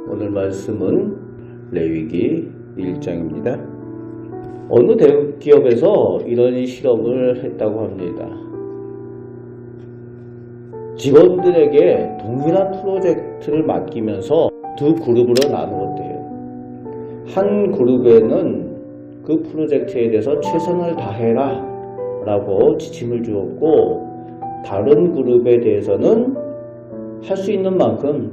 오늘 말씀은 레위기 1장입니다. 어느 대기업에서 이런 실험을 했다고 합니다. 직원들에게 동일한 프로젝트를 맡기면서 두 그룹으로 나누었대요. 한 그룹에는 그 프로젝트에 대해서 최선을 다해라 라고 지침을 주었고, 다른 그룹에 대해서는 할 수 있는 만큼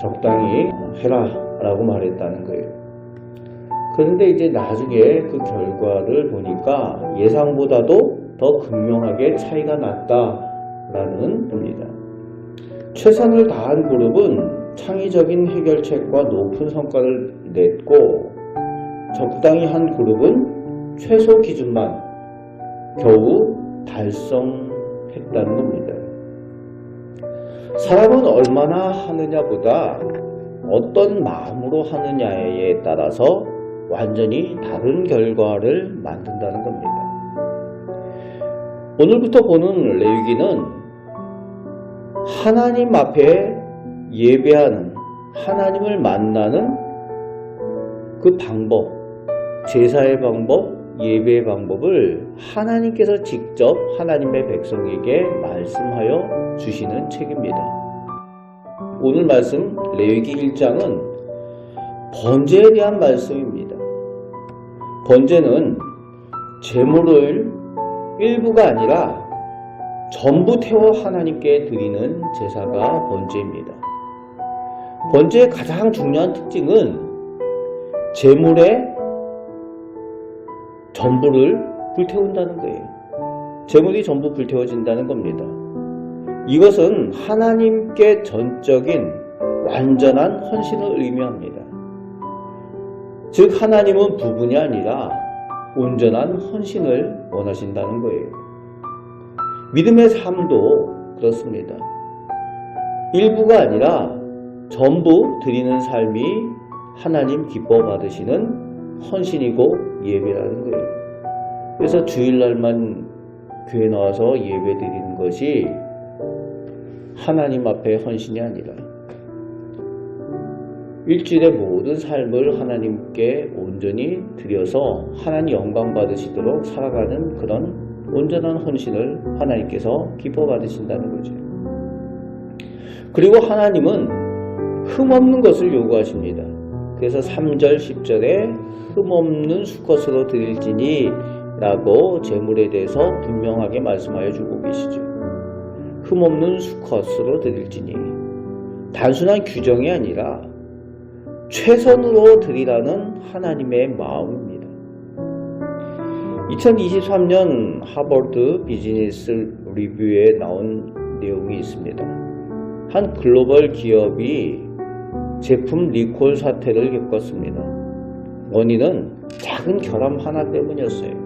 적당히 해라 라고 말했다는 거예요. 그런데 이제 나중에 그 결과를 보니까 예상보다도 더 극명하게 차이가 났다라는 겁니다. 최선을 다한 그룹은 창의적인 해결책과 높은 성과를 냈고, 적당히 한 그룹은 최소 기준만 겨우 달성했다는 겁니다. 사람은 얼마나 하느냐보다 어떤 마음으로 하느냐에 따라서 완전히 다른 결과를 만든다는 겁니다. 오늘부터 보는 레위기는 하나님 앞에 예배하는, 하나님을 만나는 그 방법, 제사의 방법, 예배의 방법을 하나님께서 직접 하나님의 백성에게 말씀하여 주시는 책입니다. 오늘 말씀 레위기 1장은 번제에 대한 말씀입니다. 번제는 제물을 일부가 아니라 전부 태워 하나님께 드리는 제사가 번제입니다. 번제의 가장 중요한 특징은 제물의 전부를 불태운다는 거예요. 제물이 전부 불태워진다는 겁니다. 이것은 하나님께 전적인 완전한 헌신을 의미합니다. 즉 하나님은 부분이 아니라 온전한 헌신을 원하신다는 거예요. 믿음의 삶도 그렇습니다. 일부가 아니라 전부 드리는 삶이 하나님 기뻐 받으시는 헌신이고 예배라는 거예요. 그래서 주일날만 교회 나와서 예배 드리는 것이 하나님 앞에 헌신이 아니라 일주일의 모든 삶을 하나님께 온전히 드려서 하나님 영광 받으시도록 살아가는 그런 온전한 헌신을 하나님께서 기뻐 받으신다는 거죠. 그리고 하나님은 흠없는 것을 요구하십니다. 그래서 3절 10절에 흠없는 수컷으로 드릴지니 라고 제물에 대해서 분명하게 말씀하여 주고 계시죠. 흠없는 수컷으로 드릴지니, 단순한 규정이 아니라 최선으로 드리라는 하나님의 마음입니다. 2023년 하버드 비즈니스 리뷰에 나온 내용이 있습니다. 한 글로벌 기업이 제품 리콜 사태를 겪었습니다. 원인은 작은 결함 하나 때문이었어요.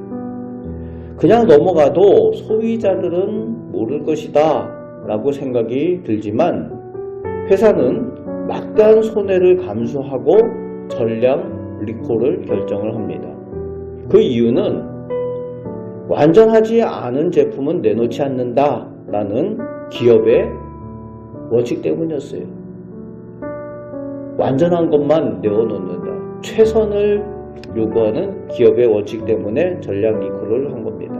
그냥 넘어가도 소비자들은 모를 것이다 라고 생각이 들지만 회사는 막대한 손해를 감수하고 전량 리콜을 결정을 합니다. 그 이유는 완전하지 않은 제품은 내놓지 않는다 라는 기업의 원칙 때문이었어요. 완전한 것만 내어놓는다. 최선을 요구하는 기업의 원칙 때문에 전략 리콜을 한 겁니다.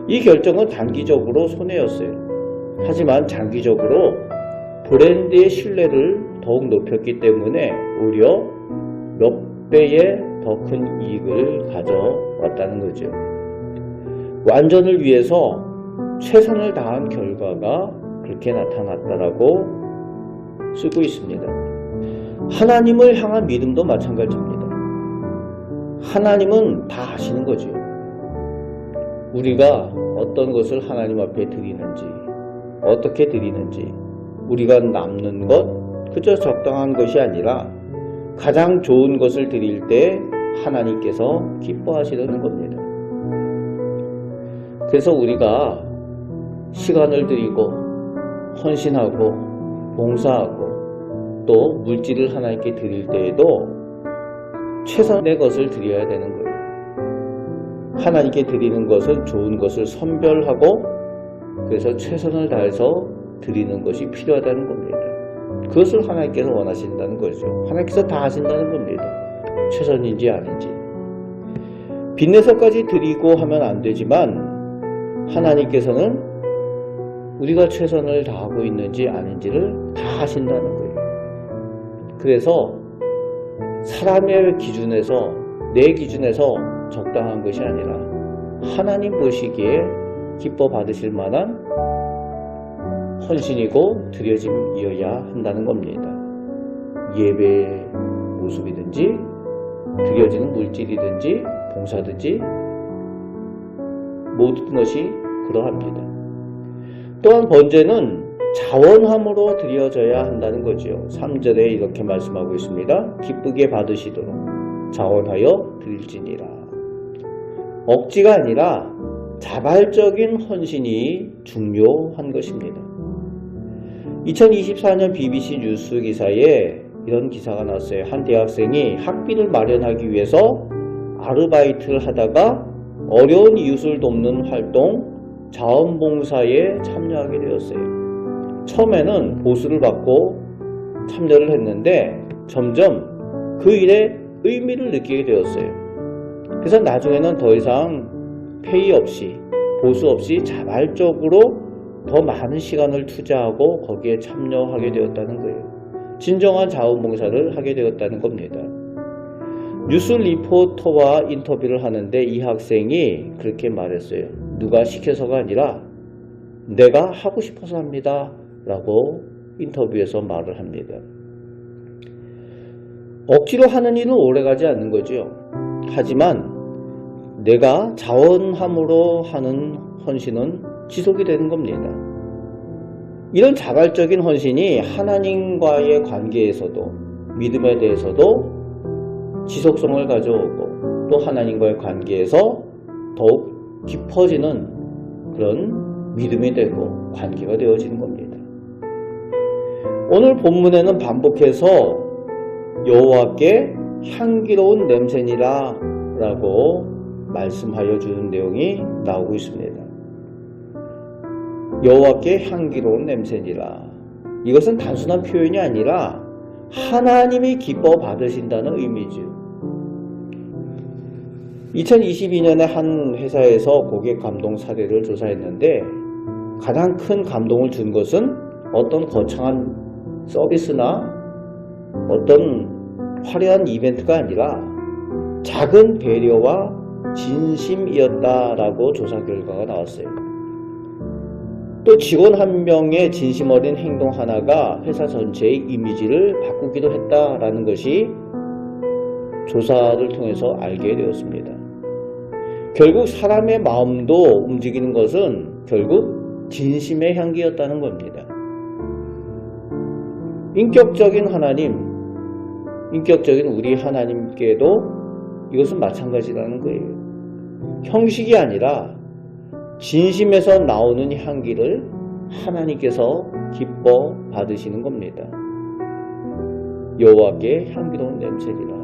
이 결정은 단기적으로 손해였어요. 하지만 장기적으로 브랜드의 신뢰를 더욱 높였기 때문에 오히려 몇 배의 더 큰 이익을 가져왔다는 거죠. 완전을 위해서 최선을 다한 결과가 그렇게 나타났다라고 쓰고 있습니다. 하나님을 향한 믿음도 마찬가지입니다. 하나님은 다 아시는 거죠. 우리가 어떤 것을 하나님 앞에 드리는지, 어떻게 드리는지, 우리가 남는 것, 그저 적당한 것이 아니라 가장 좋은 것을 드릴 때 하나님께서 기뻐하시는 겁니다. 그래서 우리가 시간을 드리고 헌신하고 봉사하고 또 물질을 하나님께 드릴 때에도 최선의 것을 드려야 되는 거예요. 하나님께 드리는 것은 좋은 것을 선별하고 그래서 최선을 다해서 드리는 것이 필요하다는 겁니다. 그것을 하나님께서 원하신다는 거죠. 하나님께서 다 하신다는 겁니다. 최선인지 아닌지. 빚내서까지 드리고 하면 안 되지만 하나님께서는 우리가 최선을 다하고 있는지 아닌지를 다 하신다는 거예요. 그래서 사람의 기준에서, 내 기준에서 적당한 것이 아니라 하나님 보시기에 기뻐 받으실 만한 헌신이고 드려짐이어야 한다는 겁니다. 예배의 모습이든지 드려지는 물질이든지 봉사든지 모든 것이 그러합니다. 또한 번제는 자원함으로 드려져야 한다는 거죠. 3절에 이렇게 말씀하고 있습니다. 기쁘게 받으시도록 자원하여 드릴지니라. 억지가 아니라 자발적인 헌신이 중요한 것입니다. 2024년 BBC 뉴스 기사에 이런 기사가 나왔어요. 한 대학생이 학비를 마련하기 위해서 아르바이트를 하다가 어려운 이웃을 돕는 활동 자원봉사에 참여하게 되었어요. 처음에는 보수를 받고 참여를 했는데 점점 그 일에 의미를 느끼게 되었어요. 그래서 나중에는 더 이상 페이 없이, 보수 없이 자발적으로 더 많은 시간을 투자하고 거기에 참여하게 되었다는 거예요. 진정한 자원봉사를 하게 되었다는 겁니다. 뉴스 리포터와 인터뷰를 하는데 이 학생이 그렇게 말했어요. 누가 시켜서가 아니라 내가 하고 싶어서 합니다 라고 인터뷰에서 말을 합니다. 억지로 하는 일은 오래가지 않는 거죠. 하지만 내가 자원함으로 하는 헌신은 지속이 되는 겁니다. 이런 자발적인 헌신이 하나님과의 관계에서도, 믿음에 대해서도 지속성을 가져오고 또 하나님과의 관계에서 더욱 깊어지는 그런 믿음이 되고 관계가 되어지는 겁니다. 오늘 본문에는 반복해서 여호와께 향기로운 냄새니라 라고 말씀하여 주는 내용이 나오고 있습니다. 여호와께 향기로운 냄새니라. 이것은 단순한 표현이 아니라 하나님이 기뻐 받으신다는 의미죠. 2022년에 한 회사에서 고객 감동 사례를 조사했는데 가장 큰 감동을 준 것은 어떤 거창한 서비스나 어떤 화려한 이벤트가 아니라 작은 배려와 진심이었다라고 조사 결과가 나왔어요. 또 직원 한 명의 진심 어린 행동 하나가 회사 전체의 이미지를 바꾸기도 했다라는 것이 조사를 통해서 알게 되었습니다. 결국 사람의 마음도 움직이는 것은 결국 진심의 향기였다는 겁니다. 인격적인 하나님, 인격적인 우리 하나님께도 이것은 마찬가지라는 거예요. 형식이 아니라 진심에서 나오는 향기를 하나님께서 기뻐 받으시는 겁니다. 여호와께 향기로운 냄새니라.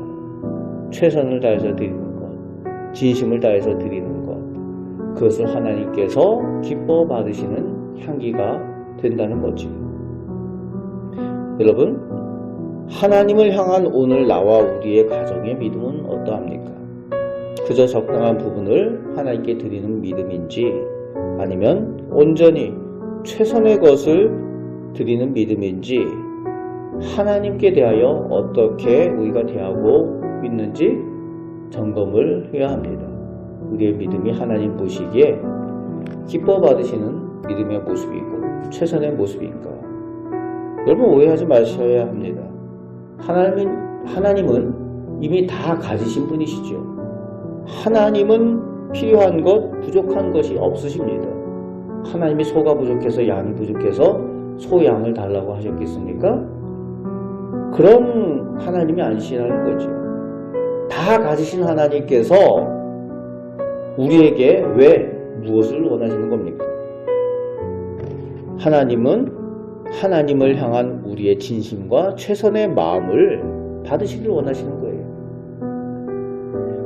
최선을 다해서 드리는 것, 진심을 다해서 드리는 것, 그것을 하나님께서 기뻐 받으시는 향기가 된다는 거지. 여러분, 하나님을 향한 오늘 나와 우리의 가정의 믿음은 어떠합니까? 그저 적당한 부분을 하나님께 드리는 믿음인지 아니면 온전히 최선의 것을 드리는 믿음인지 하나님께 대하여 어떻게 우리가 대하고 있는지 점검을 해야 합니다. 우리의 믿음이 하나님 보시기에 기뻐 받으시는 믿음의 모습이고 최선의 모습인가? 여러분 오해하지 마셔야 합니다. 하나님은 이미 다 가지신 분이시죠. 하나님은 필요한 것, 부족한 것이 없으십니다. 하나님이 소가 부족해서 양이 부족해서 소 양을 달라고 하셨겠습니까? 그런 하나님이 아니시라는 거죠. 다 가지신 하나님께서 우리에게 왜 무엇을 원하시는 겁니까? 하나님은 하나님을 향한 우리의 진심과 최선의 마음을 받으시길 원하시는 거예요.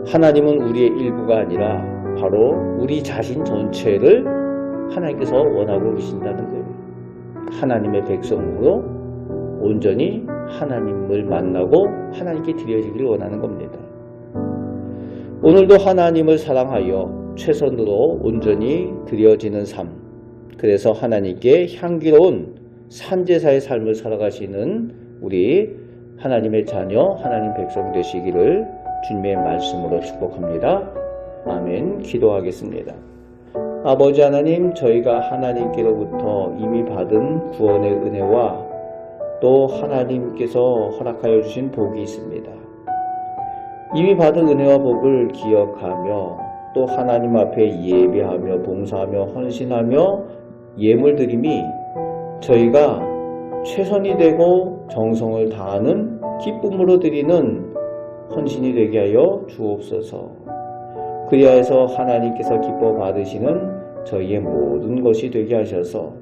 하나님은 우리의 일부가 아니라 바로 우리 자신 전체를 하나님께서 원하고 계신다는 거예요. 하나님의 백성으로 온전히 하나님을 만나고 하나님께 드려지기를 원하는 겁니다. 오늘도 하나님을 사랑하여 최선으로 온전히 드려지는 삶, 그래서 하나님께 향기로운 산제사의 삶을 살아가시는 우리 하나님의 자녀, 하나님 백성 되시기를 주님의 말씀으로 축복합니다. 아멘. 기도하겠습니다. 아버지 하나님, 저희가 하나님께로부터 이미 받은 구원의 은혜와 또 하나님께서 허락하여 주신 복이 있습니다. 이미 받은 은혜와 복을 기억하며 또 하나님 앞에 예배하며 봉사하며 헌신하며 예물드림이 저희가 최선이 되고 정성을 다하는 기쁨으로 드리는 헌신이 되게 하여 주옵소서. 그리하여서 하나님께서 기뻐 받으시는 저희의 모든 것이 되게 하셔서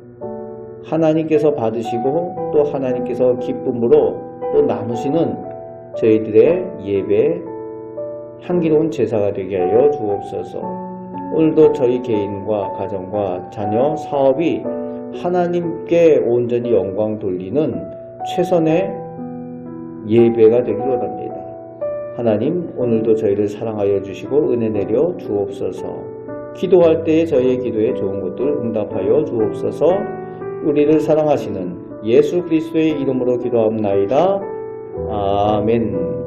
하나님께서 받으시고 또 하나님께서 기쁨으로 또 나누시는 저희들의 예배 향기로운 제사가 되게 하여 주옵소서. 오늘도 저희 개인과 가정과 자녀, 사업이 하나님께 온전히 영광 돌리는 최선의 예배가 되길 원합니다. 하나님, 오늘도 저희를 사랑하여 주시고 은혜 내려 주옵소서. 기도할 때에 저희의 기도에 좋은 것들 응답하여 주옵소서. 우리를 사랑하시는 예수 그리스도의 이름으로 기도합나이다. 아멘.